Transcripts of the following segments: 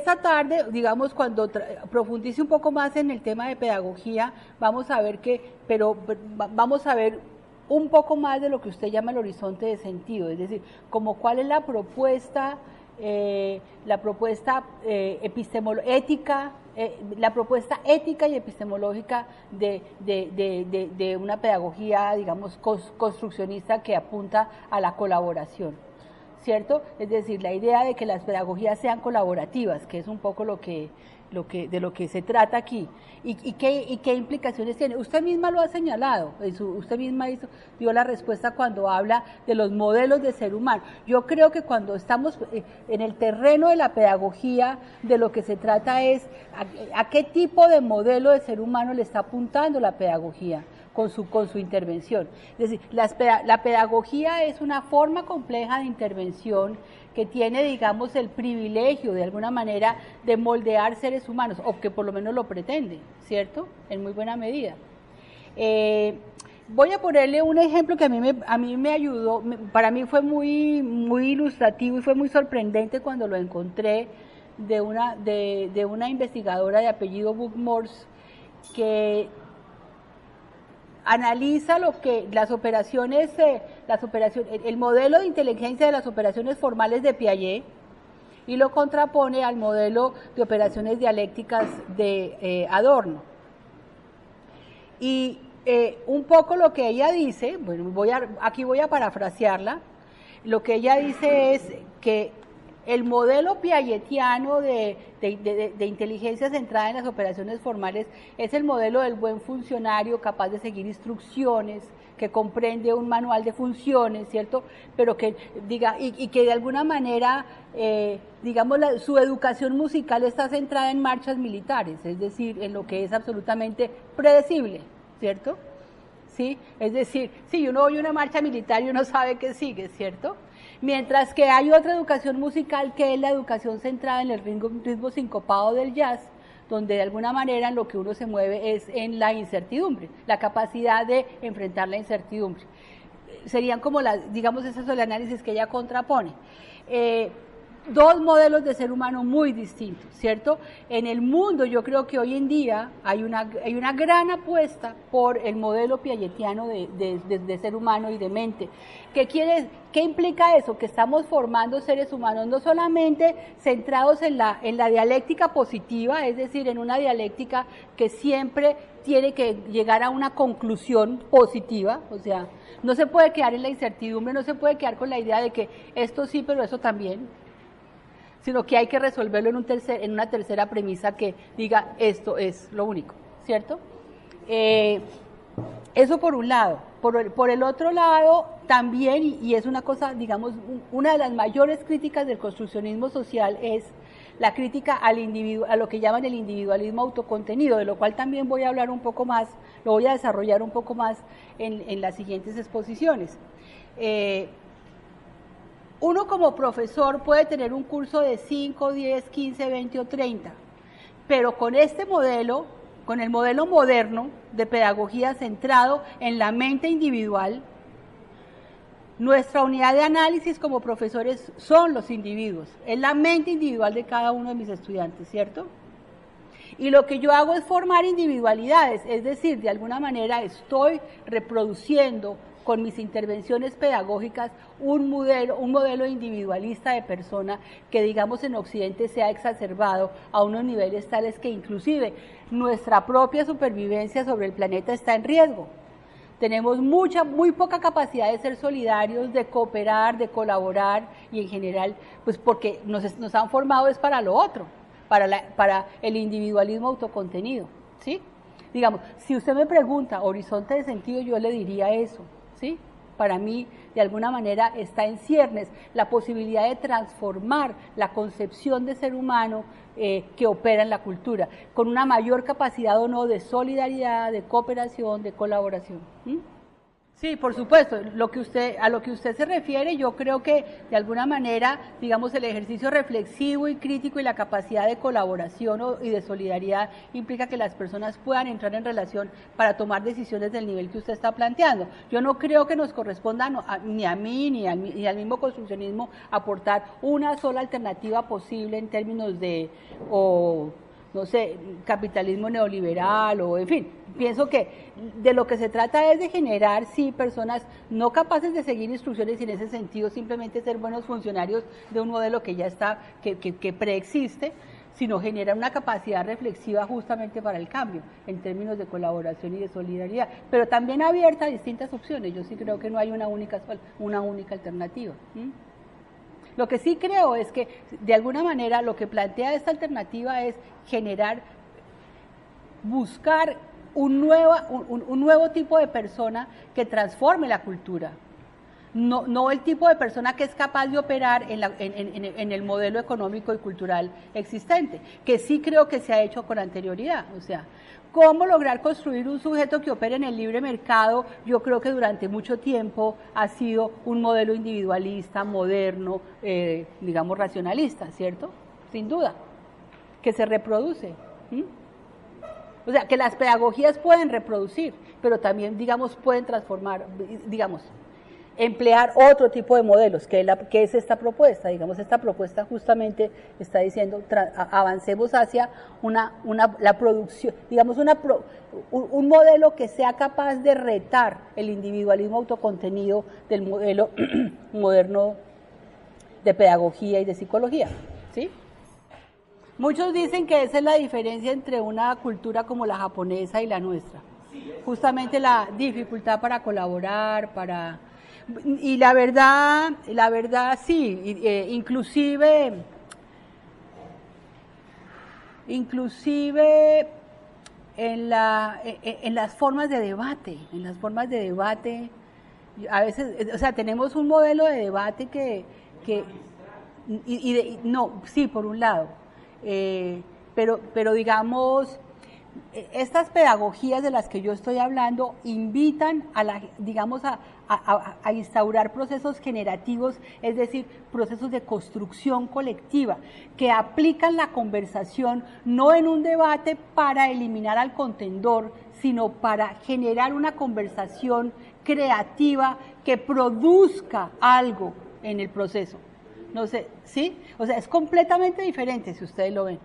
esta tarde, digamos, cuando profundice un poco más en el tema de pedagogía, vamos a ver vamos a ver un poco más de lo que usted llama el horizonte de sentido, es decir, como cuál es la propuesta ética, la propuesta ética y epistemológica de una pedagogía, digamos, construccionista que apunta a la colaboración, ¿cierto? Es decir, la idea de que las pedagogías sean colaborativas, que es un poco de lo que se trata aquí, y qué implicaciones tiene. Usted misma lo ha señalado, usted misma dio la respuesta cuando habla de los modelos de ser humano. Yo creo que cuando estamos en el terreno de la pedagogía, de lo que se trata es a qué tipo de modelo de ser humano le está apuntando la pedagogía con su intervención. Es decir, la pedagogía es una forma compleja de intervención que tiene, digamos, el privilegio, de alguna manera, de moldear seres humanos, o que por lo menos lo pretende, ¿cierto? En muy buena medida. Voy a ponerle un ejemplo que a mí me ayudó, para mí fue muy ilustrativo y fue muy sorprendente cuando lo encontré, de una investigadora de apellido Buck-Morss, que analiza el modelo de inteligencia de las operaciones formales de Piaget y lo contrapone al modelo de operaciones dialécticas de Adorno. Y un poco lo que ella dice, bueno, aquí voy a parafrasearla, lo que ella dice es que el modelo piagetiano de inteligencia centrada en las operaciones formales es el modelo del buen funcionario capaz de seguir instrucciones, que comprende un manual de funciones, ¿cierto? Pero que que de alguna manera, digamos, su educación musical está centrada en marchas militares, es decir, en lo que es absolutamente predecible, ¿cierto? ¿Sí? Es decir, si uno oye una marcha militar y uno sabe que sigue, ¿cierto? Mientras que hay otra educación musical que es la educación centrada en el ritmo sincopado del jazz, donde de alguna manera en lo que uno se mueve es en la incertidumbre, la capacidad de enfrentar la incertidumbre. Serían como digamos, ese es el análisis que ella contrapone. Dos modelos de ser humano muy distintos, ¿cierto? En el mundo yo creo que hoy en día hay una gran apuesta por el modelo piagetiano de ser humano y de mente. ¿Qué implica eso? Que estamos formando seres humanos no solamente centrados en la dialéctica positiva, es decir, en una dialéctica que siempre tiene que llegar a una conclusión positiva, o sea, no se puede quedar en la incertidumbre, no se puede quedar con la idea de que esto sí, pero eso también, sino que hay que resolverlo en una tercera premisa que diga esto es lo único, ¿cierto? Eso por un lado. Por el otro lado, también, y es una cosa, digamos, una de las mayores críticas del construccionismo social es la crítica a lo que llaman el individualismo autocontenido, de lo cual también voy a hablar un poco más, lo voy a desarrollar un poco más en las siguientes exposiciones. Uno como profesor puede tener un curso de 5, 10, 15, 20 o 30, pero con este modelo, con el modelo moderno de pedagogía centrado en la mente individual, nuestra unidad de análisis como profesores son los individuos, es la mente individual de cada uno de mis estudiantes, ¿cierto? Y lo que yo hago es formar individualidades, es decir, de alguna manera estoy reproduciendo con mis intervenciones pedagógicas un modelo individualista de persona que, digamos, en Occidente se ha exacerbado a unos niveles tales que inclusive nuestra propia supervivencia sobre el planeta está en riesgo. Tenemos muy poca capacidad de ser solidarios, de cooperar, de colaborar y en general, pues porque nos han formado es para lo otro, para el individualismo autocontenido, ¿sí? Digamos, si usted me pregunta horizonte de sentido, yo le diría eso, ¿sí? Para mí, de alguna manera, está en ciernes la posibilidad de transformar la concepción de ser humano que opera en la cultura, con una mayor capacidad o no de solidaridad, de cooperación, de colaboración. Sí, por supuesto. A lo que usted se refiere, yo creo que de alguna manera, digamos, el ejercicio reflexivo y crítico y la capacidad de colaboración y de solidaridad implica que las personas puedan entrar en relación para tomar decisiones del nivel que usted está planteando. Yo no creo que nos corresponda ni a mí ni al mismo construccionismo aportar una sola alternativa posible en términos de no sé, capitalismo neoliberal o en fin, pienso que de lo que se trata es de generar, sí, personas no capaces de seguir instrucciones y en ese sentido simplemente ser buenos funcionarios de un modelo que ya está, que preexiste, sino generar una capacidad reflexiva justamente para el cambio, en términos de colaboración y de solidaridad, pero también abierta a distintas opciones. Yo sí creo que no hay una única alternativa. Lo que sí creo es que, de alguna manera, lo que plantea esta alternativa es buscar un nuevo tipo de persona que transforme la cultura. No el tipo de persona que es capaz de operar en el modelo económico y cultural existente, que sí creo que se ha hecho con anterioridad. O sea, ¿cómo lograr construir un sujeto que opere en el libre mercado? Yo creo que durante mucho tiempo ha sido un modelo individualista, moderno, digamos racionalista, ¿cierto? Sin duda, que se reproduce. O sea, que las pedagogías pueden reproducir, pero también, digamos, pueden transformar, digamos, emplear otro tipo de modelos, que es esta propuesta. Digamos, esta propuesta justamente está diciendo, avancemos hacia la producción, digamos, un modelo que sea capaz de retar el individualismo autocontenido del modelo moderno de pedagogía y de psicología, ¿sí? Muchos dicen que esa es la diferencia entre una cultura como la japonesa y la nuestra, justamente la dificultad para colaborar, y la verdad sí, inclusive en las formas de debate, a veces, o sea, tenemos un modelo de debate no, sí, por un lado, pero digamos, estas pedagogías de las que yo estoy hablando invitan a instaurar procesos generativos, es decir, procesos de construcción colectiva, que aplican la conversación no en un debate para eliminar al contendor, sino para generar una conversación creativa que produzca algo en el proceso. No sé, ¿sí? O sea, es completamente diferente si ustedes lo ven.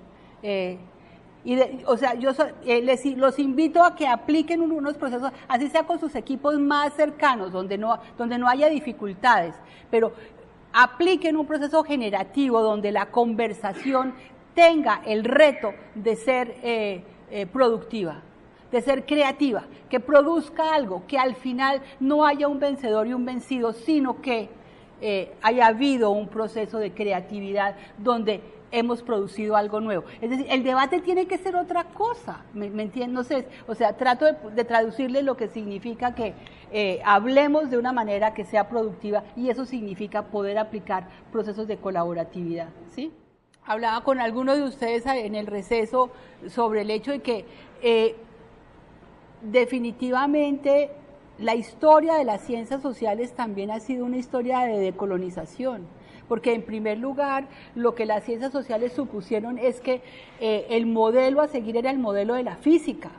O sea, los invito a que apliquen unos procesos, así sea con sus equipos más cercanos, donde no haya dificultades, pero apliquen un proceso generativo donde la conversación tenga el reto de ser productiva, de ser creativa, que produzca algo, que al final no haya un vencedor y un vencido, sino que haya habido un proceso de creatividad donde hemos producido algo nuevo. Es decir, el debate tiene que ser otra cosa, ¿me entienden? No sé, o sea, trato de traducirle lo que significa que hablemos de una manera que sea productiva, y eso significa poder aplicar procesos de colaboratividad, ¿sí? Hablaba con algunos de ustedes en el receso sobre el hecho de que definitivamente la historia de las ciencias sociales también ha sido una historia de decolonización, porque en primer lugar lo que las ciencias sociales supusieron es que el modelo a seguir era el modelo de la física,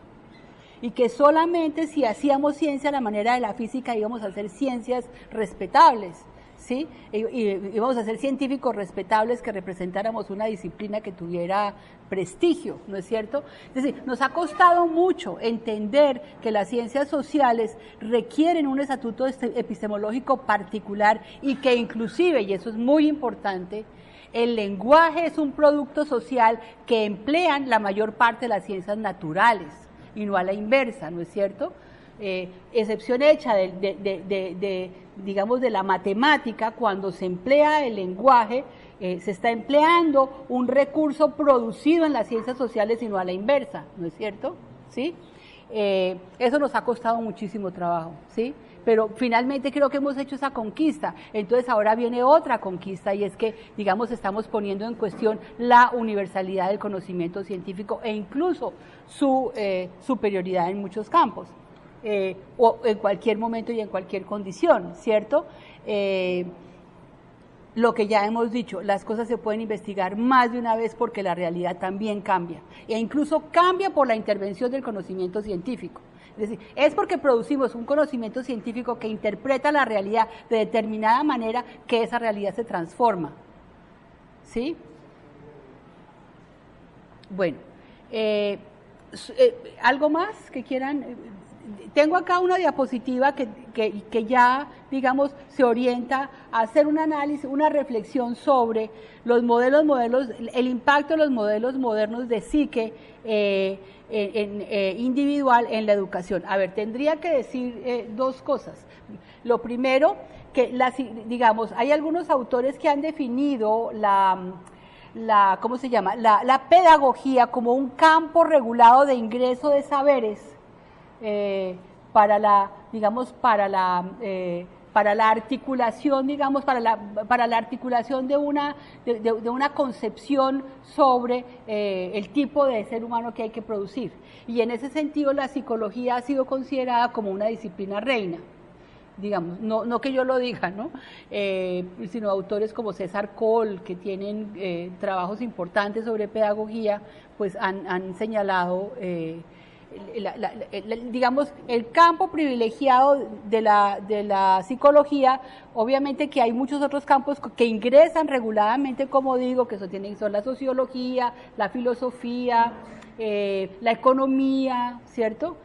y que solamente si hacíamos ciencia a la manera de la física íbamos a hacer ciencias respetables, ¿sí? Y íbamos a ser científicos respetables que representáramos una disciplina que tuviera prestigio, ¿no es cierto? Es decir, nos ha costado mucho entender que las ciencias sociales requieren un estatuto epistemológico particular, y que inclusive, y eso es muy importante, el lenguaje es un producto social que emplean la mayor parte de las ciencias naturales y no a la inversa, ¿no es cierto? Excepción hecha digamos, de la matemática, cuando se emplea el lenguaje, se está empleando un recurso producido en las ciencias sociales y no a la inversa, ¿no es cierto? ¿Sí? Eso nos ha costado muchísimo trabajo, ¿sí? Pero finalmente creo que hemos hecho esa conquista. Entonces ahora viene otra conquista, y es que, digamos, estamos poniendo en cuestión la universalidad del conocimiento científico e incluso su superioridad en muchos campos. o en cualquier momento y en cualquier condición, ¿cierto? Lo que ya hemos dicho, las cosas se pueden investigar más de una vez porque la realidad también cambia, e incluso cambia por la intervención del conocimiento científico. Es decir, es porque producimos un conocimiento científico que interpreta la realidad de determinada manera que esa realidad se transforma. ¿Sí? Bueno, ¿algo más que quieran? Tengo acá una diapositiva que ya, digamos, se orienta a hacer un análisis, una reflexión sobre los modelos, el impacto de los modelos modernos de psique individual en la educación. A ver, tendría que decir dos cosas. Lo primero, que digamos, hay algunos autores que han definido ¿cómo se llama? La pedagogía como un campo regulado de ingreso de saberes para la articulación, digamos, para la articulación de una concepción sobre el tipo de ser humano que hay que producir. Y en ese sentido la psicología ha sido considerada como una disciplina reina, digamos, no que yo lo diga, ¿no? Sino autores como César Coll, que tienen trabajos importantes sobre pedagogía, pues han señalado digamos, el campo privilegiado de la psicología. Obviamente que hay muchos otros campos que ingresan reguladamente, como digo, que son la sociología, la filosofía, la economía, ¿cierto?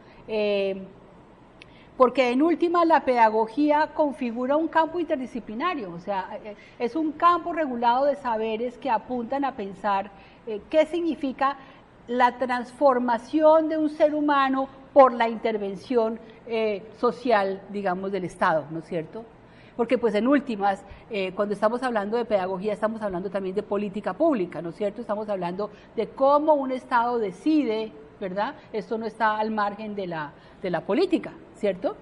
Porque en última la pedagogía configura un campo interdisciplinario, o sea, es un campo regulado de saberes que apuntan a pensar qué significa la transformación de un ser humano por la intervención social, digamos, del Estado, ¿no es cierto? Porque pues en últimas, cuando estamos hablando de pedagogía, estamos hablando también de política pública, ¿no es cierto? Estamos hablando de cómo un Estado decide, ¿verdad? Esto no está al margen de la política, ¿cierto?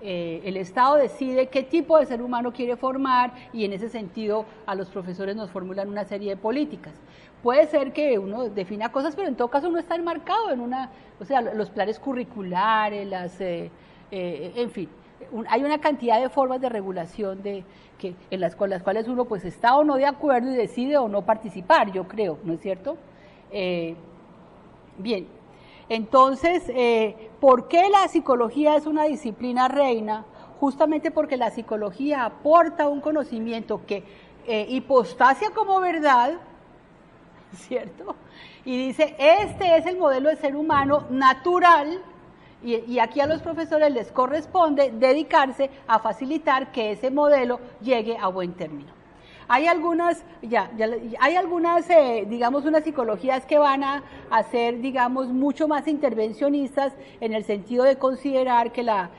El Estado decide qué tipo de ser humano quiere formar y en ese sentido a los profesores nos formulan una serie de políticas. Puede ser que uno defina cosas, pero en todo caso no está enmarcado en o sea, los planes curriculares, en fin, hay una cantidad de formas de regulación en las cuales uno pues está o no de acuerdo y decide o no participar, yo creo, ¿no es cierto? Bien, entonces, ¿por qué la psicología es una disciplina reina? Justamente porque la psicología aporta un conocimiento que hipostasia como verdad, ¿cierto? Y dice, este es el modelo de ser humano natural, y aquí a los profesores les corresponde dedicarse a facilitar que ese modelo llegue a buen término. Hay algunas, digamos, unas psicologías que van a ser, digamos, mucho más intervencionistas en el sentido de considerar que la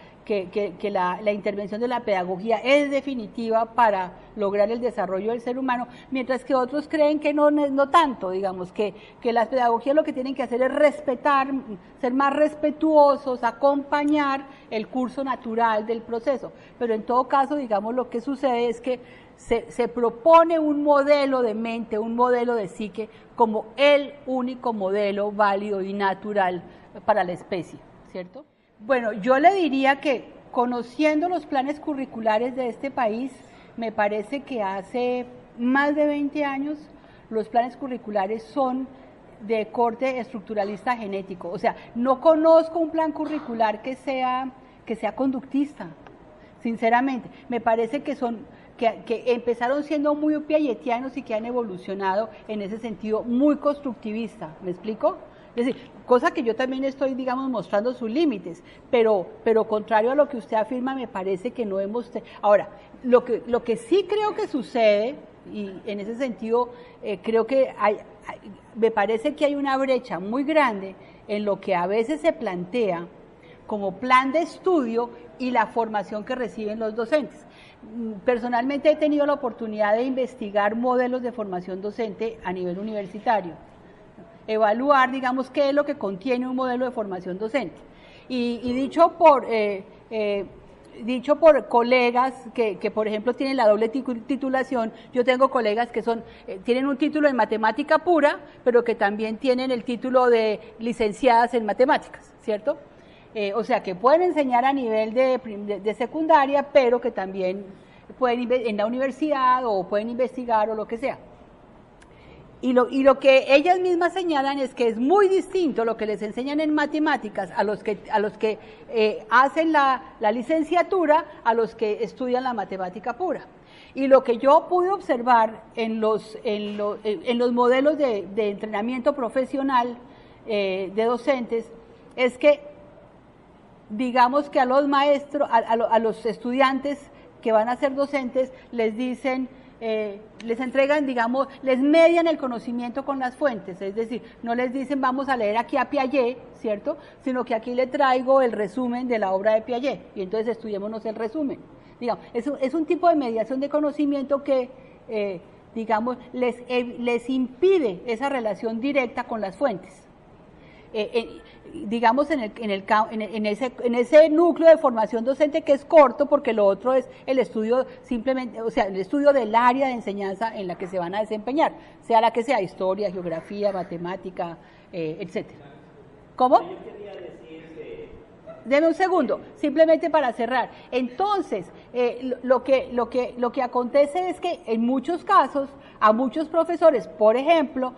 intervención de la pedagogía es definitiva para lograr el desarrollo del ser humano, mientras que otros creen que no tanto, digamos, que las pedagogías lo que tienen que hacer es respetar, ser más respetuosos, acompañar el curso natural del proceso, pero en todo caso, digamos, lo que sucede es que se propone un modelo de mente, un modelo de psique como el único modelo válido y natural para la especie, ¿cierto? Bueno, yo le diría que conociendo los planes curriculares de este país, me parece que hace más de 20 años los planes curriculares son de corte estructuralista genético. O sea, no conozco un plan curricular que sea conductista, sinceramente. Me parece que empezaron siendo muy piagetianos y que han evolucionado en ese sentido muy constructivista. ¿Me explico? Es decir, cosa que yo también estoy, digamos, mostrando sus límites, pero contrario a lo que usted afirma, me parece que no hemos... Ahora, lo que sí creo que sucede, y en ese sentido creo que me parece que hay una brecha muy grande en lo que a veces se plantea como plan de estudio y la formación que reciben los docentes. Personalmente he tenido la oportunidad de investigar modelos de formación docente a nivel universitario, evaluar, digamos, qué es lo que contiene un modelo de formación docente. Y dicho por colegas que, por ejemplo, tienen la doble titulación, yo tengo colegas que tienen un título en matemática pura, pero que también tienen el título de licenciadas en matemáticas, ¿cierto? O sea, que pueden enseñar a nivel de secundaria, pero que también pueden en la universidad o pueden investigar o lo que sea. Y lo que ellas mismas señalan es que es muy distinto lo que les enseñan en matemáticas a los que hacen la licenciatura, a los que estudian la matemática pura. Y lo que yo pude observar en los modelos de entrenamiento profesional de docentes es que, digamos que a los maestros, a los estudiantes que van a ser docentes, les dicen, les entregan, digamos, les median el conocimiento con las fuentes, es decir, no les dicen vamos a leer aquí a Piaget, ¿cierto?, sino que aquí le traigo el resumen de la obra de Piaget, y entonces estudiémonos el resumen. Digamos, es un tipo de mediación de conocimiento que, digamos, les impide esa relación directa con las fuentes. Digamos, en ese núcleo de formación docente que es corto, porque lo otro es el estudio simplemente, o sea, el estudio del área de enseñanza en la que se van a desempeñar, sea la que sea, historia, geografía, matemática, etcétera. ¿Cómo? Deme un segundo, simplemente para cerrar. Entonces, lo que acontece es que en muchos casos, a muchos profesores, por ejemplo,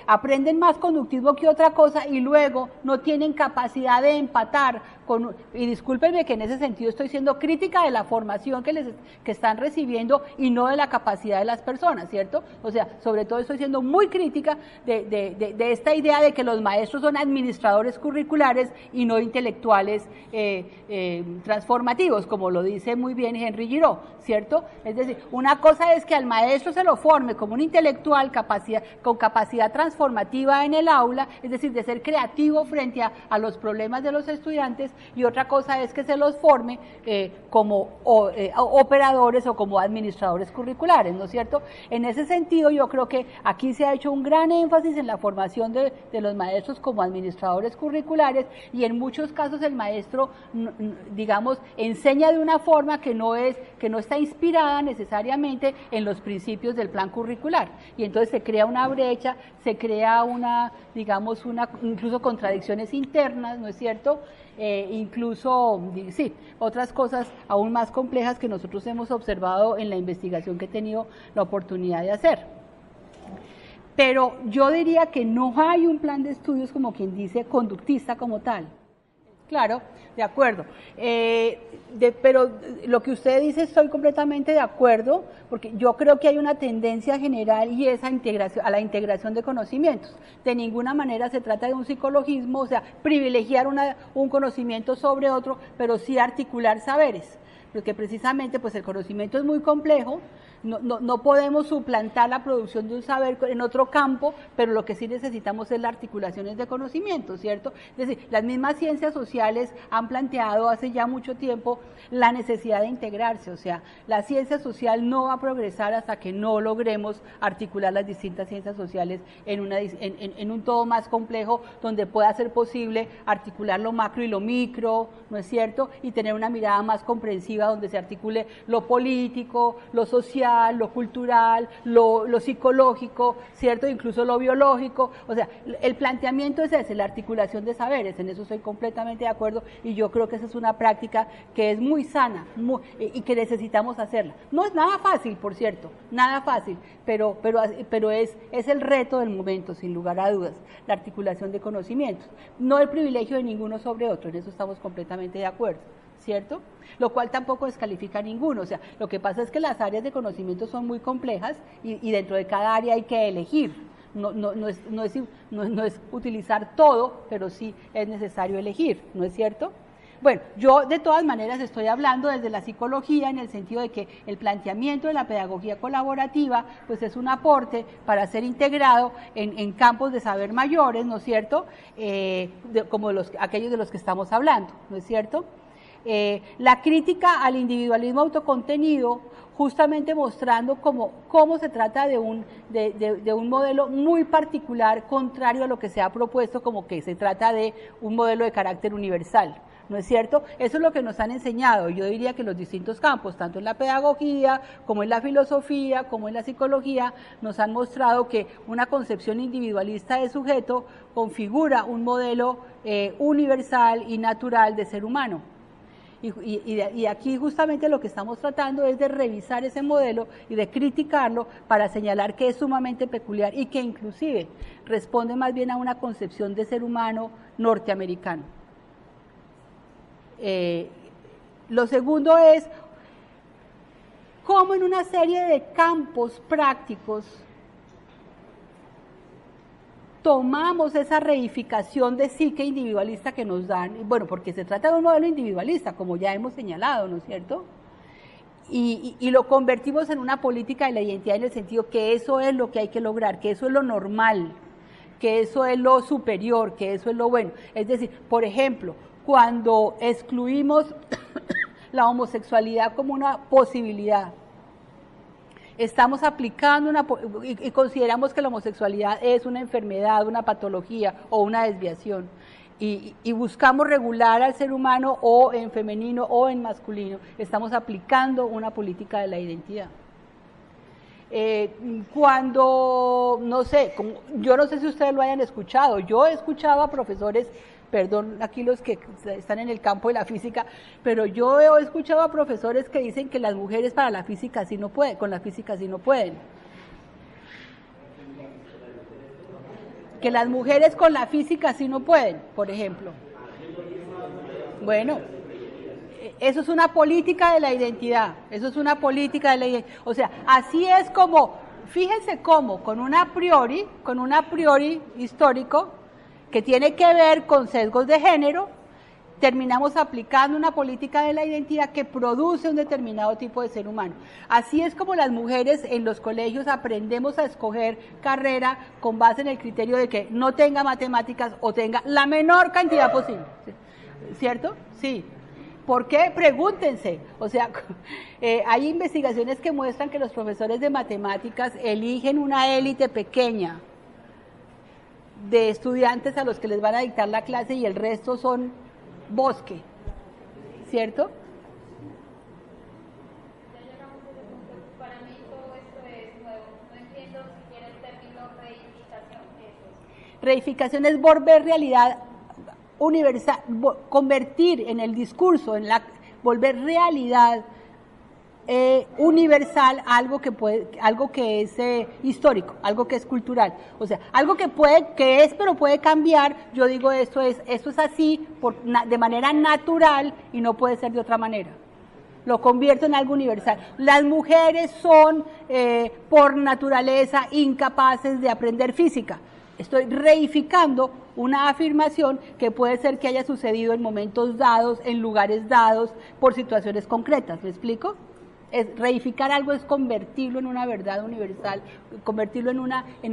aprenden más conductismo que otra cosa y luego no tienen capacidad de empatar y discúlpenme que en ese sentido estoy siendo crítica de la formación que están recibiendo y no de la capacidad de las personas, ¿cierto? O sea, sobre todo estoy siendo muy crítica de esta idea de que los maestros son administradores curriculares y no intelectuales transformativos, como lo dice muy bien Henry Giraud, ¿cierto? Es decir, una cosa es que al maestro se lo forme como un intelectual con capacidad transformativa en el aula, es decir, de ser creativo frente a los problemas de los estudiantes, y otra cosa es que se los forme como operadores o como administradores curriculares, ¿no es cierto? En ese sentido, yo creo que aquí se ha hecho un gran énfasis en la formación de los maestros como administradores curriculares, y en muchos casos el maestro, digamos, enseña de una forma que no está inspirada necesariamente en los principios del plan curricular, y entonces se crea una brecha, se crea incluso contradicciones internas, ¿no es cierto? Incluso, sí, otras cosas aún más complejas que nosotros hemos observado en la investigación que he tenido la oportunidad de hacer. Pero yo diría que no hay un plan de estudios, como quien dice, conductista como tal. Claro, de acuerdo. Pero lo que usted dice estoy completamente de acuerdo, porque yo creo que hay una tendencia general y es a la integración de conocimientos. De ninguna manera se trata de un psicologismo, o sea, privilegiar un conocimiento sobre otro, pero sí articular saberes, porque precisamente pues el conocimiento es muy complejo. No podemos suplantar la producción de un saber en otro campo, pero lo que sí necesitamos es las articulaciones de conocimiento, ¿cierto? Es decir, las mismas ciencias sociales han planteado hace ya mucho tiempo la necesidad de integrarse, o sea, la ciencia social no va a progresar hasta que no logremos articular las distintas ciencias sociales en un todo más complejo, donde pueda ser posible articular lo macro y lo micro, ¿no es cierto? Y tener una mirada más comprensiva donde se articule lo político, lo social, lo cultural, lo psicológico, ¿cierto? Incluso lo biológico. O sea, el planteamiento es ese, la articulación de saberes, en eso estoy completamente de acuerdo, y yo creo que esa es una práctica que es muy sana y que necesitamos hacerla. No es nada fácil, por cierto, nada fácil, pero es el reto del momento, sin lugar a dudas, la articulación de conocimientos, no el privilegio de ninguno sobre otro, en eso estamos completamente de acuerdo, ¿cierto? Lo cual tampoco descalifica a ninguno, o sea, lo que pasa es que las áreas de conocimiento son muy complejas y dentro de cada área hay que elegir, no es utilizar todo, pero sí es necesario elegir, ¿no es cierto? Bueno, yo de todas maneras estoy hablando desde la psicología en el sentido de que el planteamiento de la pedagogía colaborativa pues es un aporte para ser integrado en campos de saber mayores, ¿no es cierto? Como aquellos de los que estamos hablando, ¿no es cierto? La crítica al individualismo autocontenido, justamente mostrando cómo se trata de un modelo muy particular, contrario a lo que se ha propuesto, como que se trata de un modelo de carácter universal, ¿no es cierto? Eso es lo que nos han enseñado, yo diría que en los distintos campos, tanto en la pedagogía, como en la filosofía, como en la psicología, nos han mostrado que una concepción individualista de sujeto configura un modelo universal y natural de ser humano. Y aquí justamente lo que estamos tratando es de revisar ese modelo y de criticarlo para señalar que es sumamente peculiar y que inclusive responde más bien a una concepción de ser humano norteamericano. Lo segundo es cómo en una serie de campos prácticos tomamos esa reificación de psique individualista que nos dan, bueno, porque se trata de un modelo individualista, como ya hemos señalado, ¿no es cierto? Y lo convertimos en una política de la identidad en el sentido que eso es lo que hay que lograr, que eso es lo normal, que eso es lo superior, que eso es lo bueno. Es decir, por ejemplo, cuando excluimos la homosexualidad como una posibilidad, estamos aplicando y consideramos que la homosexualidad es una enfermedad, una patología o una desviación, y buscamos regular al ser humano o en femenino o en masculino, estamos aplicando una política de la identidad. Cuando, no sé, yo no sé si ustedes lo hayan escuchado, yo he escuchado a profesores, perdón, aquí los que están en el campo de la física, pero yo he escuchado a profesores que dicen que las mujeres para la física sí no pueden, con la física sí no pueden. Que las mujeres con la física sí no pueden, por ejemplo. Bueno, eso es una política de la identidad, eso es una política de la identidad. O sea, así es como, fíjense cómo, con un a priori histórico, que tiene que ver con sesgos de género, terminamos aplicando una política de la identidad que produce un determinado tipo de ser humano. Así es como las mujeres en los colegios aprendemos a escoger carrera con base en el criterio de que no tenga matemáticas o tenga la menor cantidad posible, ¿cierto? Sí. ¿Por qué? Pregúntense. O sea, hay investigaciones que muestran que los profesores de matemáticas eligen una élite pequeña de estudiantes a los que les van a dictar la clase y el resto son bosque, ¿cierto? Ya llegamos a ese punto. Para mí todo esto es nuevo. No entiendo siquiera el término reificación. Reificación es volver realidad universal, convertir en el discurso, volver realidad universal algo que es histórico, algo que es cultural, o sea, algo que pero puede cambiar. Yo digo esto es así de manera natural y no puede ser de otra manera. Lo convierto en algo universal. Las mujeres son por naturaleza incapaces de aprender física. Estoy reificando una afirmación que puede ser que haya sucedido en momentos dados, en lugares dados, por situaciones concretas. ¿Me explico? Reificar algo es convertirlo en una verdad universal, convertirlo en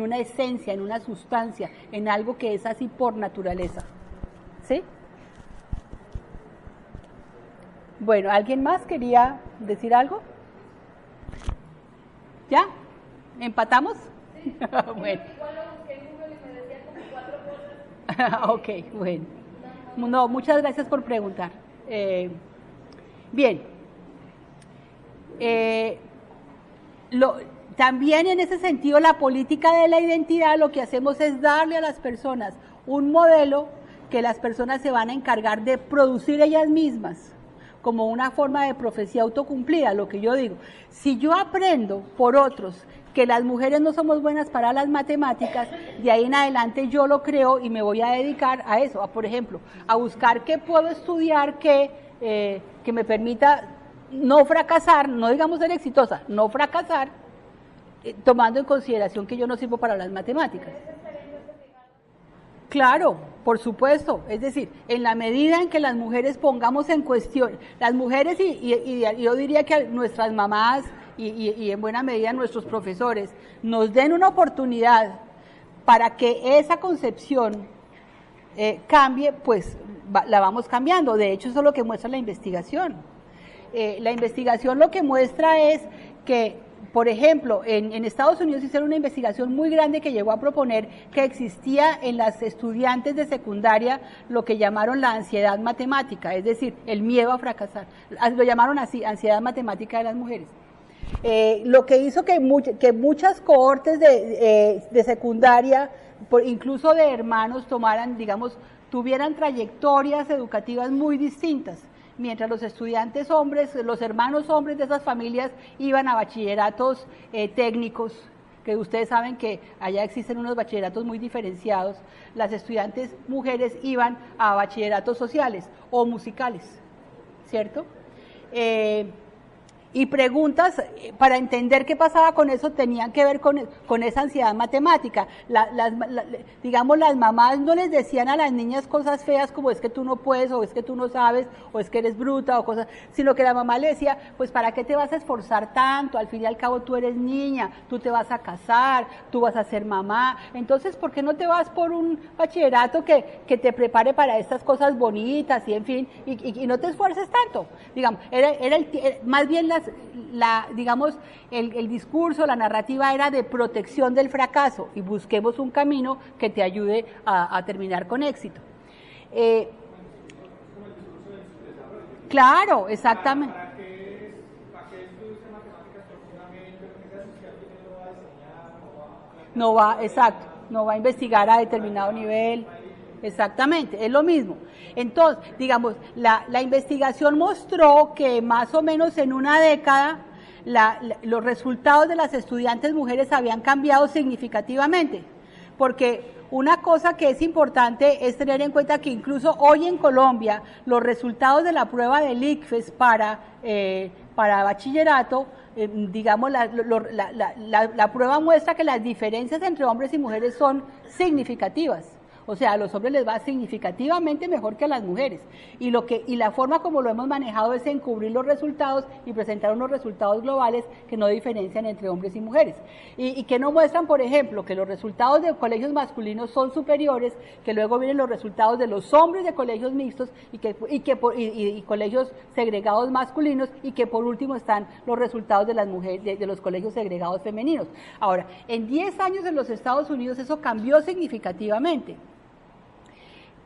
una esencia, en una sustancia, en algo que es así por naturaleza. ¿Sí? Bueno, ¿alguien más quería decir algo? ¿Ya? ¿Empatamos? Sí. Bueno. Igual lo busqué en Google y me decía como 4 cosas. Ok, bueno. No, muchas gracias por preguntar. Bien. También en ese sentido la política de la identidad lo que hacemos es darle a las personas un modelo que las personas se van a encargar de producir ellas mismas como una forma de profecía autocumplida. Lo que yo digo, si yo aprendo por otros que las mujeres no somos buenas para las matemáticas, de ahí en adelante yo lo creo y me voy a dedicar a eso, por ejemplo, a buscar qué puedo estudiar que me permita no fracasar, no digamos ser exitosa, no fracasar, tomando en consideración que yo no sirvo para las matemáticas. Claro, por supuesto, es decir, en la medida en que las mujeres pongamos en cuestión, las mujeres y yo diría que nuestras mamás y en buena medida nuestros profesores nos den una oportunidad para que esa concepción cambie, pues la vamos cambiando. De hecho, eso es lo que muestra la investigación. La investigación lo que muestra es que, por ejemplo, en Estados Unidos hicieron una investigación muy grande que llegó a proponer que existía en las estudiantes de secundaria lo que llamaron la ansiedad matemática, es decir, el miedo a fracasar. Lo llamaron así, ansiedad matemática de las mujeres. Lo que hizo que muchas cohortes de secundaria, incluso de hermanos, tuvieran trayectorias educativas muy distintas. Mientras los estudiantes hombres, los hermanos hombres de esas familias iban a bachilleratos técnicos, que ustedes saben que allá existen unos bachilleratos muy diferenciados, las estudiantes mujeres iban a bachilleratos sociales o musicales, ¿cierto? Y preguntas para entender qué pasaba con eso tenían que ver con esa ansiedad matemática. Digamos, las mamás no les decían a las niñas cosas feas como es que tú no puedes, o es que tú no sabes, o es que eres bruta, o cosas, sino que la mamá le decía, pues ¿para qué te vas a esforzar tanto? Al fin y al cabo tú eres niña, tú te vas a casar, tú vas a ser mamá, entonces ¿por qué no te vas por un bachillerato que te prepare para estas cosas bonitas y en fin, y no te esfuerces tanto? Digamos, más bien digamos, el discurso, la narrativa era de protección del fracaso y busquemos un camino que te ayude a terminar con éxito. Claro, exactamente. ¿Para qué estudios de matemáticas profundamente? ¿Porque esa sociedad no lo va a enseñar? No va, exacto, no va a investigar a determinado nivel. Exactamente, es lo mismo. Entonces, digamos, la investigación mostró que más o menos en una década los resultados de las estudiantes mujeres habían cambiado significativamente, porque una cosa que es importante es tener en cuenta que incluso hoy en Colombia los resultados de la prueba del ICFES para bachillerato, digamos, la prueba muestra que las diferencias entre hombres y mujeres son significativas. O sea, a los hombres les va significativamente mejor que a las mujeres. Y la forma como lo hemos manejado es encubrir los resultados y presentar unos resultados globales que no diferencian entre hombres y mujeres. Y que no muestran, por ejemplo, que los resultados de colegios masculinos son superiores, que luego vienen los resultados de los hombres de colegios mixtos y colegios segregados masculinos, y que por último están los resultados de las mujeres de los colegios segregados femeninos. Ahora, en 10 años en los Estados Unidos eso cambió significativamente.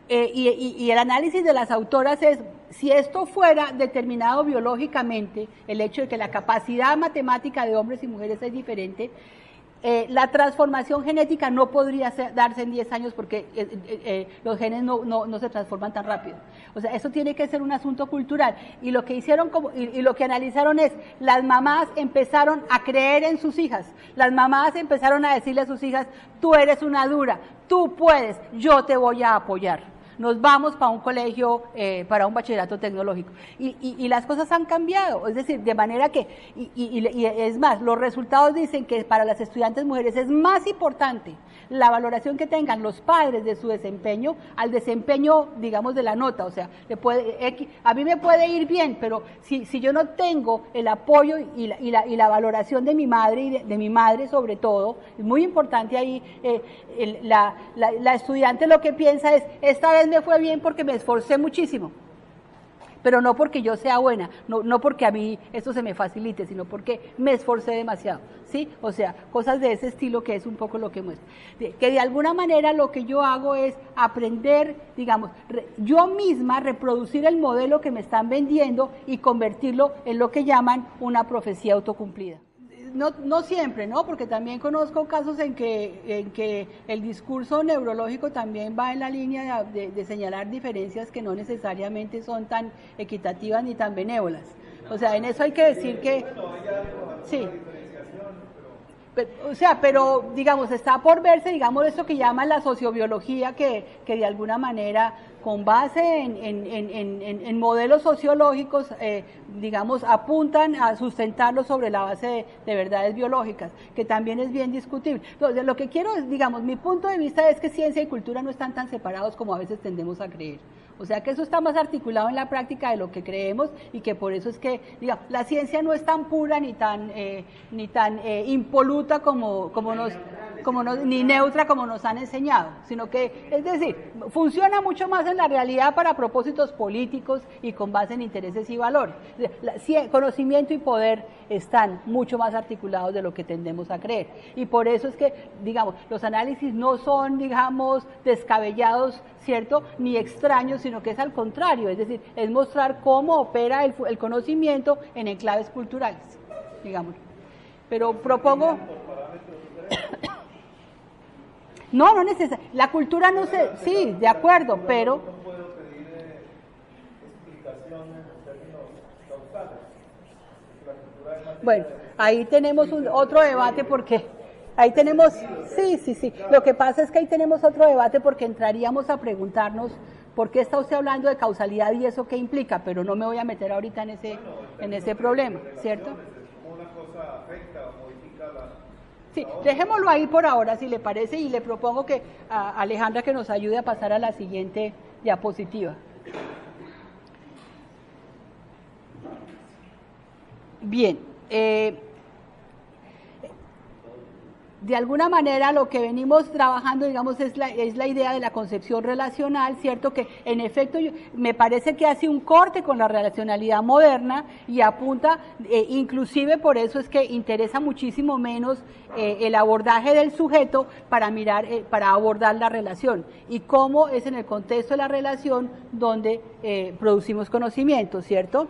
Y el análisis de las autoras es, si esto fuera determinado biológicamente, el hecho de que la capacidad matemática de hombres y mujeres es diferente, la transformación genética no podría darse en 10 años porque los genes no se transforman tan rápido. O sea, eso tiene que ser un asunto cultural. Y lo que hicieron y lo que analizaron es, las mamás empezaron a creer en sus hijas, las mamás empezaron a decirle a sus hijas, tú eres una dura, tú puedes, yo te voy a apoyar. Nos vamos para un colegio, para un bachillerato tecnológico. Y las cosas han cambiado, es decir, de manera que, y es más, los resultados dicen que para las estudiantes mujeres es más importante la valoración que tengan los padres de su desempeño al desempeño, digamos, de la nota. O sea, a mí me puede ir bien, pero si yo no tengo el apoyo y la valoración de mi madre y de mi madre sobre todo, es muy importante ahí, la estudiante lo que piensa es, esta vez me fue bien porque me esforcé muchísimo, pero no porque yo sea buena, no porque a mí esto se me facilite, sino porque me esforcé demasiado, ¿sí? O sea, cosas de ese estilo que es un poco lo que muestra. Que de alguna manera lo que yo hago es aprender, digamos, yo misma reproducir el modelo que me están vendiendo y convertirlo en lo que llaman una profecía autocumplida. No siempre, ¿no? Porque también conozco casos en que el discurso neurológico también va en la línea de señalar diferencias que no necesariamente son tan equitativas ni tan benévolas. O sea, en eso hay que decir que... Sí. Pero digamos, está por verse, digamos, esto que llaman la sociobiología, que de alguna manera, con base en modelos sociológicos, digamos, apuntan a sustentarlo sobre la base de verdades biológicas, que también es bien discutible. Entonces, lo que quiero es, digamos, mi punto de vista es que ciencia y cultura no están tan separados como a veces tendemos a creer. O sea que eso está más articulado en la práctica de lo que creemos, y que por eso es que, digamos, la ciencia no es tan pura ni tan impoluta como nos... ni neutra como nos han enseñado, sino que, es decir, funciona mucho más en la realidad para propósitos políticos y con base en intereses y valores. Conocimiento y poder están mucho más articulados de lo que tendemos a creer. Y por eso es que, digamos, los análisis no son, digamos, descabellados, ¿cierto?, ni extraños, sino que es al contrario, es decir, es mostrar cómo opera el conocimiento en enclaves culturales, digamos. Pero propongo... No necesariamente. La cultura no se... Sí, de acuerdo, pero... No puedo pedir explicación en términos causales. La cultura es más... Bueno, ahí tenemos otro debate porque... Ahí tenemos... Sí. Lo que pasa es que ahí tenemos otro debate porque entraríamos a preguntarnos por qué está usted hablando de causalidad y eso qué implica, pero no me voy a meter ahorita en ese problema, ¿cierto? Una cosa afecta o modifica la... Sí, dejémoslo ahí por ahora, si le parece, y le propongo que a Alejandra que nos ayude a pasar a la siguiente diapositiva. Bien, de alguna manera lo que venimos trabajando, digamos, es la idea de la concepción relacional, ¿cierto? Que en efecto me parece que hace un corte con la relacionalidad moderna y apunta, inclusive por eso es que interesa muchísimo menos el abordaje del sujeto para mirar, para abordar la relación y cómo es en el contexto de la relación donde producimos conocimiento, ¿cierto?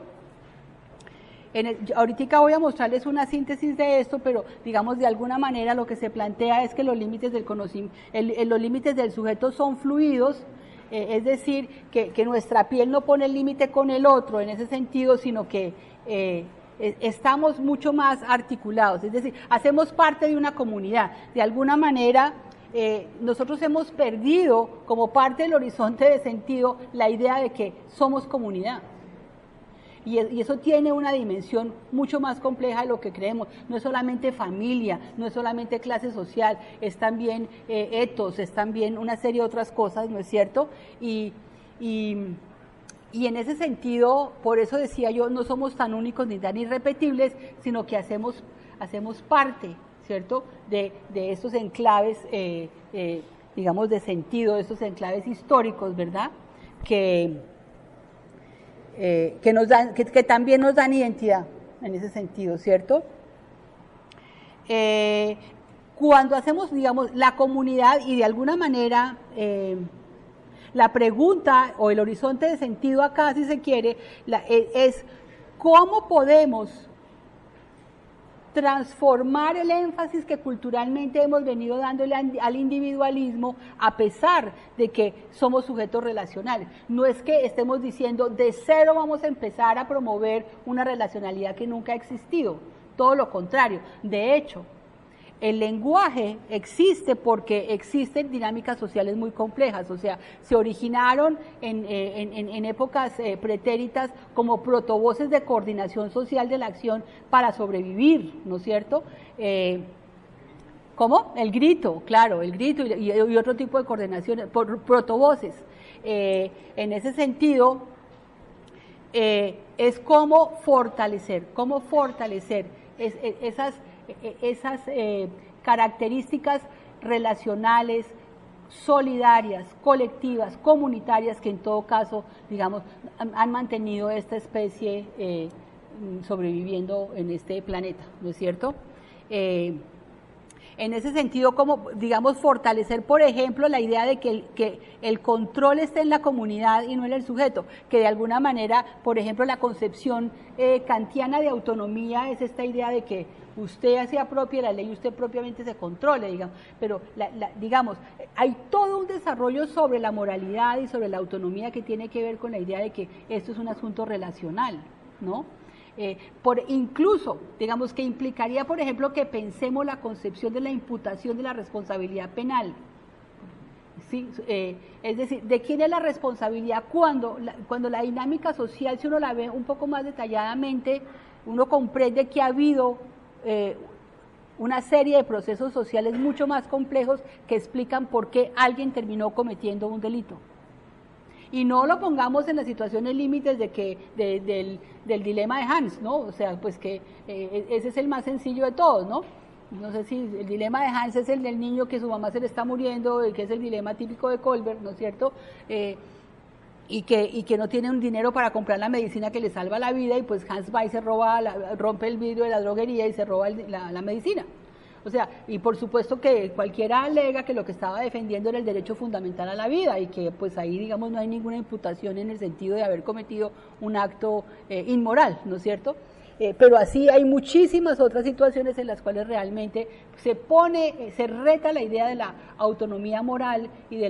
Ahorita voy a mostrarles una síntesis de esto, pero digamos de alguna manera lo que se plantea es que los límites del conocimiento, los límites del sujeto son fluidos, es decir, que nuestra piel no pone el límite con el otro en ese sentido, sino que estamos mucho más articulados, es decir, hacemos parte de una comunidad. De alguna manera, nosotros hemos perdido como parte del horizonte de sentido la idea de que somos comunidad. Y eso tiene una dimensión mucho más compleja de lo que creemos. No es solamente familia, no es solamente clase social, es también etos, es también una serie de otras cosas, ¿no es cierto? Y en ese sentido, por eso decía yo, no somos tan únicos ni tan irrepetibles, sino que hacemos parte, ¿cierto?, de estos enclaves, digamos, de sentido, de estos enclaves históricos, ¿verdad?, que también nos dan identidad en ese sentido, ¿cierto? Cuando hacemos, digamos, la comunidad y de alguna manera la pregunta o el horizonte de sentido acá, si se quiere, es cómo podemos transformar el énfasis que culturalmente hemos venido dándole al individualismo a pesar de que somos sujetos relacionales. No es que estemos diciendo de cero vamos a empezar a promover una relacionalidad que nunca ha existido, todo lo contrario. De hecho, el lenguaje existe porque existen dinámicas sociales muy complejas, o sea, se originaron en épocas pretéritas como protovoces de coordinación social de la acción para sobrevivir, ¿no es cierto? ¿Cómo? El grito, claro, el grito y otro tipo de coordinaciones, protovoces. En ese sentido, es cómo fortalecer esas características relacionales, solidarias, colectivas, comunitarias, que en todo caso, digamos, han mantenido esta especie sobreviviendo en este planeta, ¿no es cierto? En ese sentido, como, digamos, fortalecer, por ejemplo, la idea de que el control esté en la comunidad y no en el sujeto, que de alguna manera, por ejemplo, la concepción kantiana de autonomía es esta idea de que usted se apropie la ley y usted propiamente se controle, digamos, pero digamos, hay todo un desarrollo sobre la moralidad y sobre la autonomía que tiene que ver con la idea de que esto es un asunto relacional, ¿no? Incluso, digamos, que implicaría, por ejemplo, que pensemos la concepción de la imputación de la responsabilidad penal. ¿Sí? Es decir, ¿de quién es la responsabilidad? Cuando la dinámica social, si uno la ve un poco más detalladamente, uno comprende que ha habido una serie de procesos sociales mucho más complejos que explican por qué alguien terminó cometiendo un delito. Y no lo pongamos en las situaciones límites del dilema de Hans, ¿no? O sea, pues que ese es el más sencillo de todos, ¿no? no sé si el dilema de Hans es el del niño que su mamá se le está muriendo, que es el dilema típico de Colbert, ¿no es cierto? Y que no tiene un dinero para comprar la medicina que le salva la vida, y pues Hans va y se rompe el vidrio de la droguería y se roba la medicina. O sea, y por supuesto que cualquiera alega que lo que estaba defendiendo era el derecho fundamental a la vida, y que pues ahí, digamos, no hay ninguna imputación en el sentido de haber cometido un acto inmoral, ¿no es cierto? Pero así hay muchísimas otras situaciones en las cuales realmente se reta la idea de la autonomía moral y de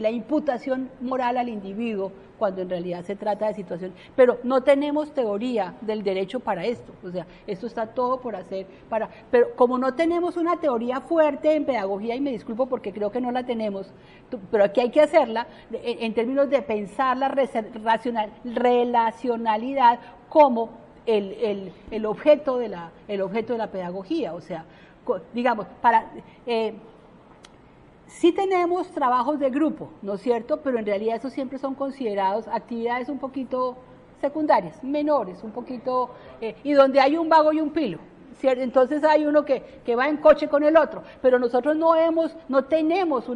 la imputación moral al individuo, cuando en realidad se trata de situaciones. Pero no tenemos teoría del derecho para esto, o sea, esto está todo por hacer, pero como no tenemos una teoría fuerte en pedagogía, y me disculpo porque creo que no la tenemos, pero aquí hay que hacerla, en términos de pensar la relacionalidad como el objeto de la pedagogía. O sea, digamos, sí tenemos trabajos de grupo, ¿no es cierto? Pero en realidad esos siempre son considerados actividades un poquito secundarias, menores, un poquito, y donde hay un vago y un pilo, ¿cierto? Entonces hay uno que va en coche con el otro, pero nosotros no tenemos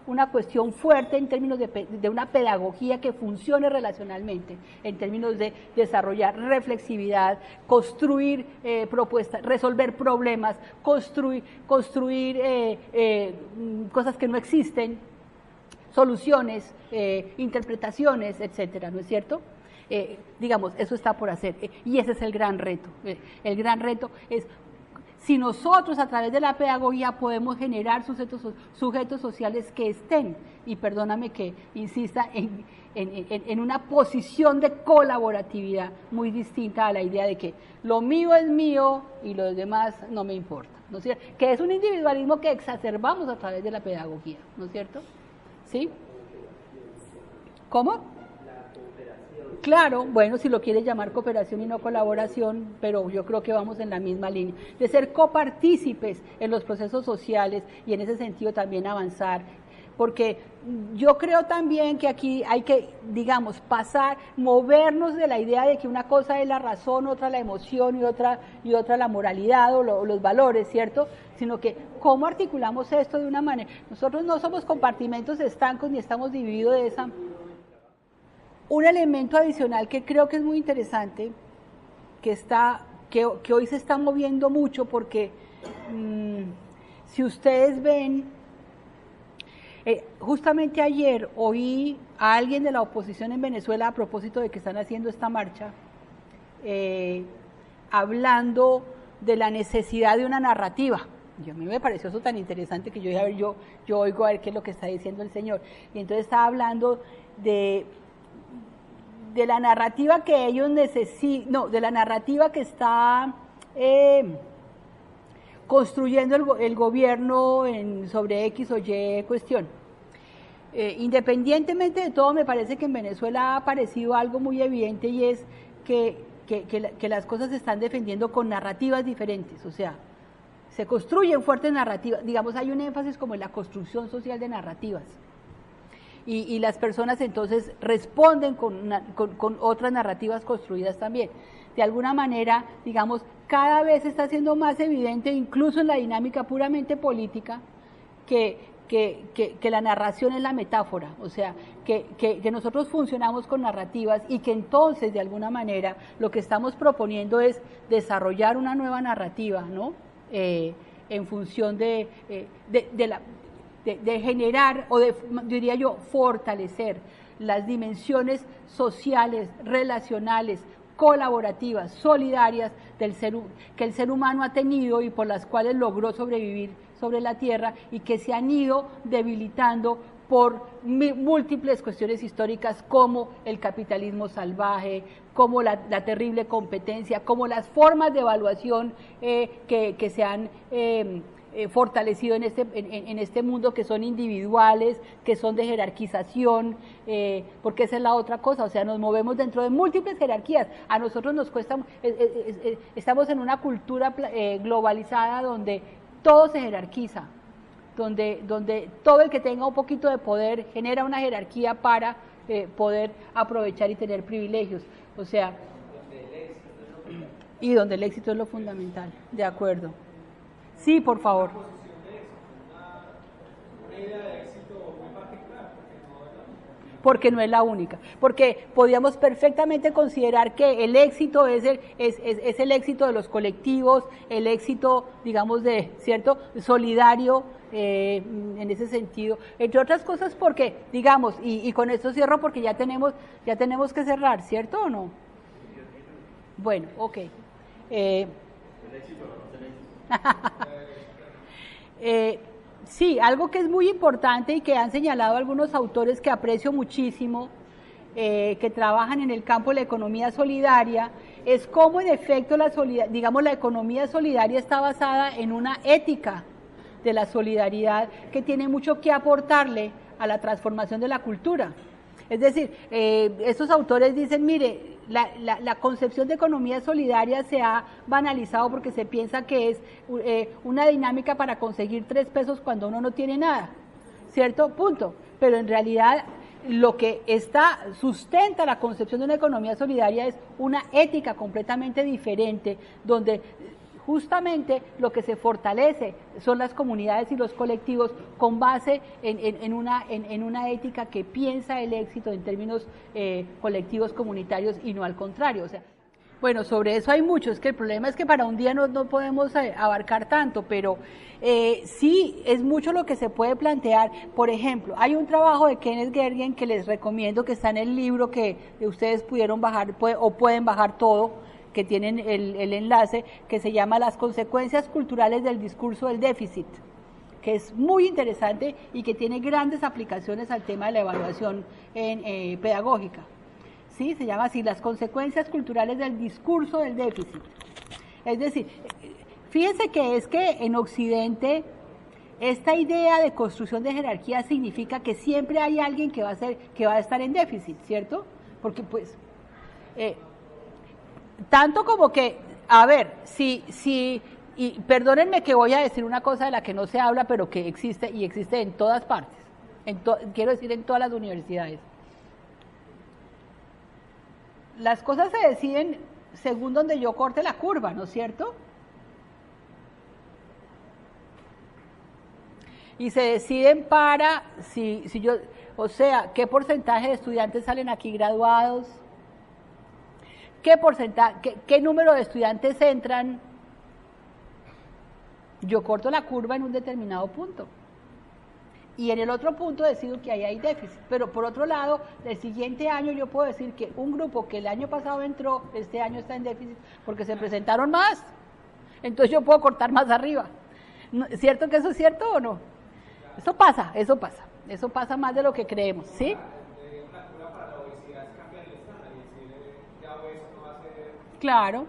una cuestión fuerte en términos de una pedagogía que funcione relacionalmente, en términos de desarrollar reflexividad, construir propuestas, resolver problemas, construir cosas que no existen, soluciones, interpretaciones, etcétera, ¿no es cierto? Digamos, eso está por hacer, y ese es el gran reto. El gran reto es si nosotros a través de la pedagogía podemos generar sujetos sociales que estén, y perdóname que insista, en una posición de colaboratividad muy distinta a la idea de que lo mío es mío y lo demás no me importa, ¿no es cierto? Que es un individualismo que exacerbamos a través de la pedagogía, ¿no es cierto? ¿Sí? ¿Cómo? Claro, bueno, si lo quieres llamar cooperación y no colaboración, pero yo creo que vamos en la misma línea, de ser copartícipes en los procesos sociales y en ese sentido también avanzar, porque yo creo también que aquí hay que, digamos, movernos de la idea de que una cosa es la razón, otra la emoción y otra la moralidad o los valores, ¿cierto? Sino que cómo articulamos esto de una manera. Nosotros no somos compartimentos estancos ni estamos divididos de esa. Un elemento adicional que creo que es muy interesante, que hoy se está moviendo mucho, porque si ustedes ven, justamente ayer oí a alguien de la oposición en Venezuela a propósito de que están haciendo esta marcha, hablando de la necesidad de una narrativa. Y a mí me pareció eso tan interesante que yo oigo a ver qué es lo que está diciendo el señor. Y entonces estaba hablando de la narrativa que ellos necesitan, no, de la narrativa que está construyendo el gobierno sobre X o Y cuestión. Independientemente de todo, me parece que en Venezuela ha aparecido algo muy evidente, y es que las cosas se están defendiendo con narrativas diferentes. O sea, se construyen fuertes narrativas, digamos, hay un énfasis como en la construcción social de narrativas. Y las personas entonces responden con otras narrativas construidas también. De alguna manera, digamos, cada vez está siendo más evidente, incluso en la dinámica puramente política, que la narración es la metáfora, o sea, que nosotros funcionamos con narrativas, y que entonces, de alguna manera, lo que estamos proponiendo es desarrollar una nueva narrativa, ¿no? En función de generar, o diría yo, fortalecer las dimensiones sociales, relacionales, colaborativas, solidarias que el ser humano ha tenido y por las cuales logró sobrevivir sobre la Tierra, y que se han ido debilitando por múltiples cuestiones históricas, como el capitalismo salvaje, como la terrible competencia, como las formas de evaluación que se han fortalecido en este mundo, que son individuales, que son de jerarquización, porque esa es la otra cosa. O sea, nos movemos dentro de múltiples jerarquías. A nosotros nos cuesta, estamos en una cultura globalizada donde todo se jerarquiza, donde todo el que tenga un poquito de poder genera una jerarquía para poder aprovechar y tener privilegios. O sea, y donde el éxito es lo fundamental, de acuerdo. Sí, por favor. Una posición de éxito, una idea de éxito muy particular, porque no es la única. Porque no es la única, porque podríamos perfectamente considerar que el éxito es el éxito de los colectivos, el éxito, digamos, ¿cierto?, solidario, en ese sentido, entre otras cosas porque, digamos, y con esto cierro porque ya tenemos que cerrar, ¿cierto o no? Bueno, ok. Sí, algo que es muy importante y que han señalado algunos autores que aprecio muchísimo, que trabajan en el campo de la economía solidaria, es cómo en efecto la economía solidaria está basada en una ética de la solidaridad que tiene mucho que aportarle a la transformación de la cultura. Es decir, estos autores dicen, mire, la concepción de economía solidaria se ha banalizado porque se piensa que es una dinámica para conseguir 3 pesos cuando uno no tiene nada, ¿cierto? Punto. Pero en realidad lo que sustenta la concepción de una economía solidaria es una ética completamente diferente, donde justamente lo que se fortalece son las comunidades y los colectivos con base en una ética que piensa el éxito en términos colectivos comunitarios y no al contrario. O sea, bueno, sobre eso hay mucho, es que el problema es que para un día no podemos abarcar tanto, pero sí es mucho lo que se puede plantear. Por ejemplo, hay un trabajo de Kenneth Gergen que les recomiendo, que está en el libro que ustedes pudieron bajar o pueden bajar todo, que tienen el enlace, que se llama Las consecuencias culturales del discurso del déficit, que es muy interesante y que tiene grandes aplicaciones al tema de la evaluación pedagógica. ¿Sí? Se llama así, Las consecuencias culturales del discurso del déficit. Es decir, fíjense que es que en Occidente esta idea de construcción de jerarquía significa que siempre hay alguien que va a estar en déficit, ¿cierto? Porque pues tanto como que, a ver, y perdónenme que voy a decir una cosa de la que no se habla, pero que existe y existe en todas partes, quiero decir en todas las universidades. Las cosas se deciden según donde yo corte la curva, ¿no es cierto? Y se deciden o sea, qué porcentaje de estudiantes salen aquí graduados, qué número de estudiantes entran. Yo corto la curva en un determinado punto. Y en el otro punto decido que ahí hay déficit. Pero por otro lado, el siguiente año yo puedo decir que un grupo que el año pasado entró, este año está en déficit porque se presentaron más. Entonces yo puedo cortar más arriba. ¿Cierto que eso es cierto o no? Eso pasa. Eso pasa más de lo que creemos, ¿sí? Claro.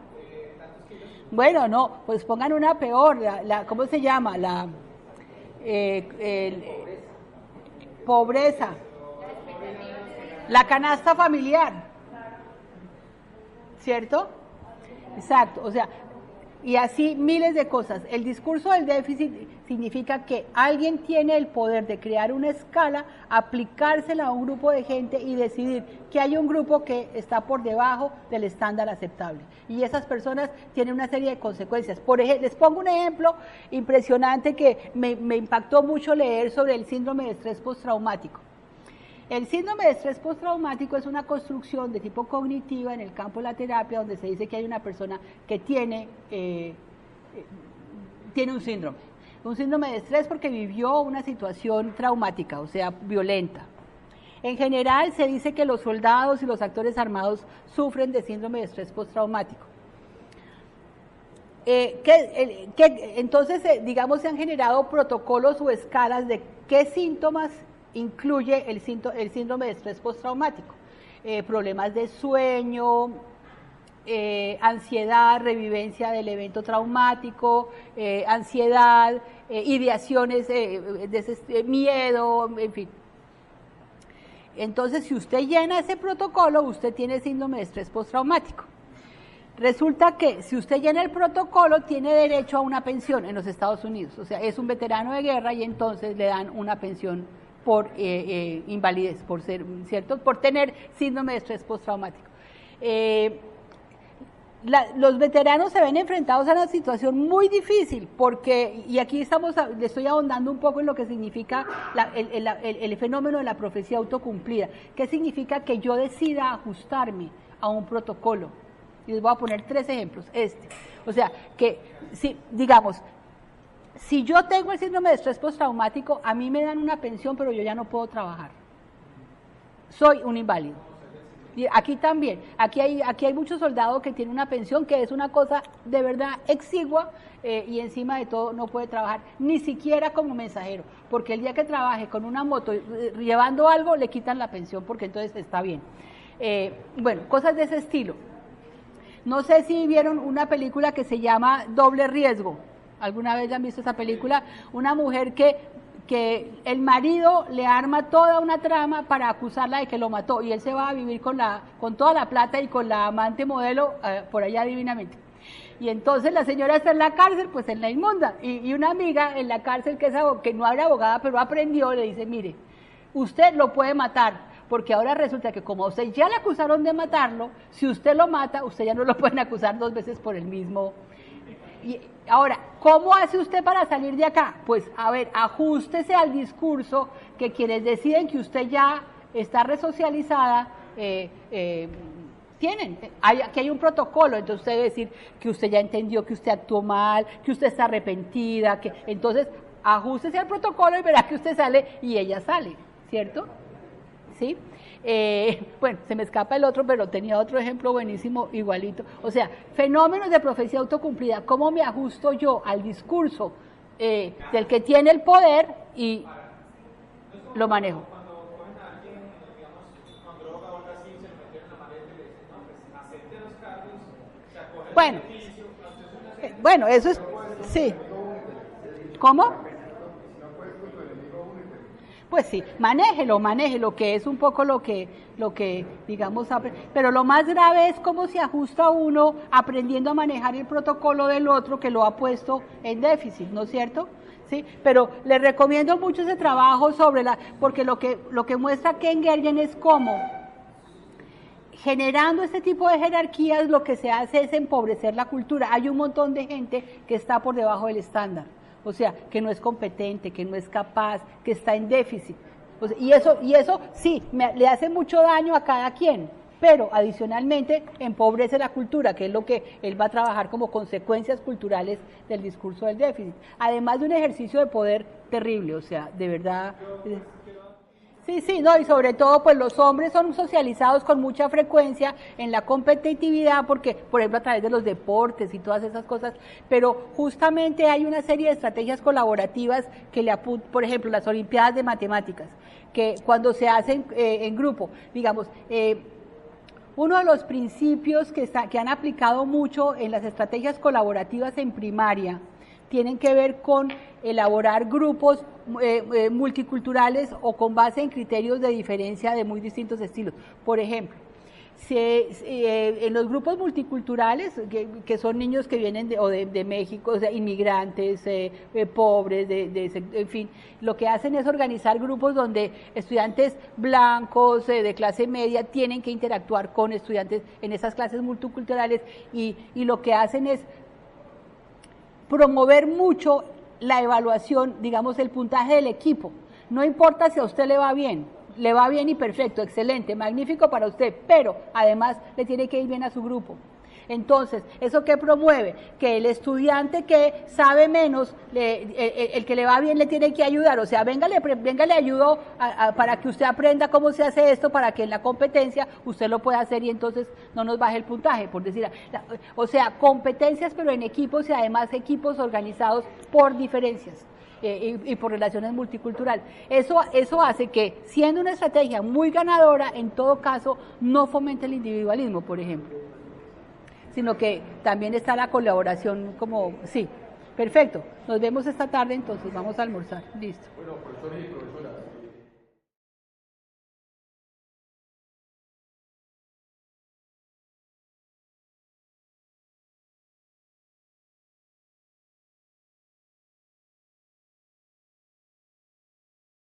Bueno, no, pues pongan una peor, ¿cómo se llama? Pobreza. La canasta familiar. ¿Cierto? Exacto, o sea, y así miles de cosas. El discurso del déficit significa que alguien tiene el poder de crear una escala, aplicársela a un grupo de gente y decidir que hay un grupo que está por debajo del estándar aceptable. Y esas personas tienen una serie de consecuencias. Por ejemplo, les pongo un ejemplo impresionante que me impactó mucho leer sobre el síndrome de estrés postraumático. El síndrome de estrés postraumático es una construcción de tipo cognitiva en el campo de la terapia, donde se dice que hay una persona que tiene un síndrome de estrés porque vivió una situación traumática, o sea, violenta. En general se dice que los soldados y los actores armados sufren de síndrome de estrés postraumático. Entonces, digamos, se han generado protocolos o escalas de qué síntomas incluye el síndrome de estrés postraumático. Problemas de sueño, ansiedad, revivencia del evento traumático, ansiedad, ideaciones, miedo, en fin. Entonces, si usted llena ese protocolo, usted tiene síndrome de estrés postraumático. Resulta que si usted llena el protocolo, tiene derecho a una pensión en los Estados Unidos. O sea, es un veterano de guerra y entonces le dan una pensión por invalidez, por tener síndrome de estrés postraumático. los veteranos se ven enfrentados a una situación muy difícil, porque, y aquí le estoy ahondando un poco en lo que significa el fenómeno de la profecía autocumplida. ¿Qué significa que yo decida ajustarme a un protocolo? Y les voy a poner 3 ejemplos. O sea, que si, digamos, si yo tengo el síndrome de estrés postraumático, a mí me dan una pensión, pero yo ya no puedo trabajar. Soy un inválido. Y aquí también, aquí hay muchos soldados que tienen una pensión que es una cosa de verdad exigua, y encima de todo no puede trabajar, ni siquiera como mensajero, porque el día que trabaje con una moto llevando algo le quitan la pensión, porque entonces está bien. Bueno, cosas de ese estilo. No sé si vieron una película que se llama Doble Riesgo. ¿Alguna vez han visto esa película? Una mujer que el marido le arma toda una trama para acusarla de que lo mató, y él se va a vivir con toda la plata y con la amante modelo por allá divinamente. Y entonces la señora está en la cárcel, pues en la inmunda, y una amiga en la cárcel que no era abogada, pero aprendió, le dice, mire, usted lo puede matar, porque ahora resulta que como a usted ya le acusaron de matarlo, si usted lo mata, usted ya no lo pueden acusar 2 veces por el mismo. Y ahora, ¿cómo hace usted para salir de acá? Pues, a ver, ajústese al discurso que quienes deciden que usted ya está resocializada, tienen. Aquí hay un protocolo, entonces usted debe decir que usted ya entendió que usted actuó mal, que usted está arrepentida, entonces ajústese al protocolo y verá que usted sale y ella sale, ¿cierto? ¿Sí? Bueno, se me escapa el otro, pero tenía otro ejemplo buenísimo, igualito. O sea, fenómenos de profecía autocumplida. ¿Cómo me ajusto yo al discurso del que tiene el poder y lo manejo? Cuando cogen a alguien, digamos, con droga o algo así, se lo metieron en la maleta y le dicen, no, pues acepte los cargos, se acoge el Bueno, beneficio. bueno, eso es, sí. ¿Cómo? Pues sí, manéjelo, que es un poco lo que digamos, pero lo más grave es cómo se ajusta uno aprendiendo a manejar el protocolo del otro que lo ha puesto en déficit, ¿no es cierto? Sí, pero les recomiendo mucho ese trabajo porque lo que muestra Ken Gergen es cómo, generando este tipo de jerarquías, lo que se hace es empobrecer la cultura. Hay un montón de gente que está por debajo del estándar. O sea, que no es competente, que no es capaz, que está en déficit. O sea, y eso sí, le hace mucho daño a cada quien, pero adicionalmente empobrece la cultura, que es lo que él va a trabajar como consecuencias culturales del discurso del déficit. Además de un ejercicio de poder terrible, o sea, de verdad. Sí, no, y sobre todo, pues los hombres son socializados con mucha frecuencia en la competitividad, porque, por ejemplo, a través de los deportes y todas esas cosas, pero justamente hay una serie de estrategias colaborativas que por ejemplo, las Olimpiadas de Matemáticas, que cuando se hacen en grupo, digamos, uno de los principios que han aplicado mucho en las estrategias colaborativas en primaria tienen que ver con elaborar grupos multiculturales o con base en criterios de diferencia de muy distintos estilos. Por ejemplo, en los grupos multiculturales, que son niños que vienen de México, o sea, inmigrantes, pobres, en fin, lo que hacen es organizar grupos donde estudiantes blancos de clase media tienen que interactuar con estudiantes en esas clases multiculturales, y lo que hacen es promover mucho la evaluación, digamos, el puntaje del equipo. No importa si a usted le va bien y perfecto, excelente, magnífico para usted, pero además le tiene que ir bien a su grupo. Entonces, ¿eso qué promueve? Que el estudiante que sabe menos, el que le va bien le tiene que ayudar, o sea, venga, le ayudo para que usted aprenda cómo se hace esto, para que en la competencia usted lo pueda hacer y entonces no nos baje el puntaje, por decir, o sea, competencias pero en equipos y además equipos organizados por diferencias. Y por relaciones multiculturales. Eso hace que, siendo una estrategia muy ganadora, en todo caso, no fomente el individualismo, por ejemplo, sino que también está la colaboración como, sí, perfecto, nos vemos esta tarde, entonces vamos a almorzar, listo. Bueno, profesor y profesora,